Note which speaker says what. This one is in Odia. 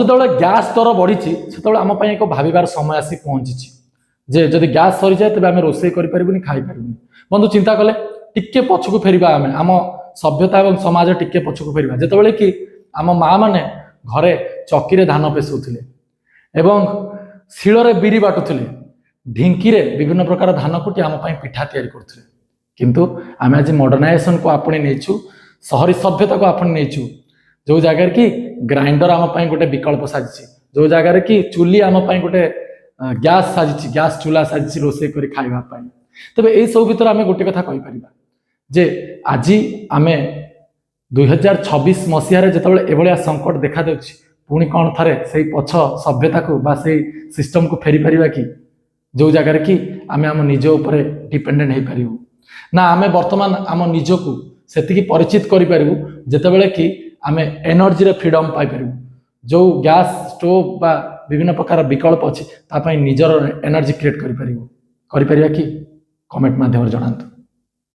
Speaker 1: ଯେତେବେଳେ ଗ୍ୟାସ୍ ଦର ବଢ଼ିଛି ସେତେବେଳେ ଆମ ପାଇଁ ଏକ ଭାବିବାର ସମୟ ଆସି ପହଞ୍ଚିଛି ଯେ ଯଦି ଗ୍ୟାସ୍ ସରିଯାଏ ତେବେ ଆମେ ରୋଷେଇ କରିପାରିବୁନି, ଖାଇପାରିବୁନି। ବନ୍ଧୁ ଚିନ୍ତା କଲେ ଟିକେ ପଛକୁ ଫେରିବା, ଆମେ ଆମ ସଭ୍ୟତା ଏବଂ ସମାଜ ଟିକେ ପଛକୁ ଫେରିବା। ଯେତେବେଳେ କି ଆମ ମାଆ ମାନେ ଘରେ ଚକିରେ ଧାନ ପେଷୁଥିଲେ ଏବଂ ଶିଳରେ ବିରି ବାଟୁଥିଲେ, ଢିଙ୍କିରେ ବିଭିନ୍ନ ପ୍ରକାର ଧାନ କୁଟି ଆମ ପାଇଁ ପିଠା ତିଆରି କରୁଥିଲେ। କିନ୍ତୁ ଆମେ ଆଜି ମଡର୍ଣ୍ଣାଇଜେସନକୁ ଆପଣେଇ ନେଇଛୁ, ସହରୀ ସଭ୍ୟତାକୁ ଆପଣେଇ ନେଇଛୁ, ଯେଉଁ ଜାଗାରେ କି ଗ୍ରାଇଣ୍ଡର ଆମ ପାଇଁ ଗୋଟେ ବିକଳ୍ପ ସାଜିଛି, ଯେଉଁ ଜାଗାରେ କି ଚୁଲି ଆମ ପାଇଁ ଗୋଟେ ଗ୍ୟାସ୍ ସାଜିଛି, ଗ୍ୟାସ୍ ଚୁଲା ସାଜିଛି ରୋଷେଇ କରି ଖାଇବା ପାଇଁ। ତେବେ ଏଇସବୁ ଭିତରେ ଆମେ ଗୋଟେ କଥା କହିପାରିବା ଯେ ଆଜି ଆମେ 2026 ମସିହାରେ ଯେତେବେଳେ ଏଭଳିଆ ସଙ୍କଟ ଦେଖାଦେଉଛି, ପୁଣି କ'ଣ ଥରେ ସେଇ ପଛ ସଭ୍ୟତାକୁ ବା ସେଇ ସିଷ୍ଟମକୁ ଫେରି ପାରିବା କି, ଯେଉଁ ଜାଗାରେ କି ଆମେ ଆମ ନିଜ ଉପରେ ଡିପେଣ୍ଡେଣ୍ଟ ହେଇପାରିବୁ? ନା ଆମେ ବର୍ତ୍ତମାନ ଆମ ନିଜକୁ ସେତିକି ପରିଚିତ କରିପାରିବୁ ଯେତେବେଳେ କି ଆମେ ଏନର୍ଜିର ଫ୍ରିଡମ୍ ପାଇପାରିବୁ, ଯେଉଁ ଗ୍ୟାସ୍ ଷ୍ଟୋଭ ବା ବିଭିନ୍ନ ପ୍ରକାର ବିକଳ୍ପ ଅଛି ତା ପାଇଁ ନିଜର ଏନର୍ଜି କ୍ରିଏଟ୍ କରିପାରିବୁ। କରିପାରିବା କି? କମେଣ୍ଟ ମାଧ୍ୟମରେ ଜଣାନ୍ତୁ।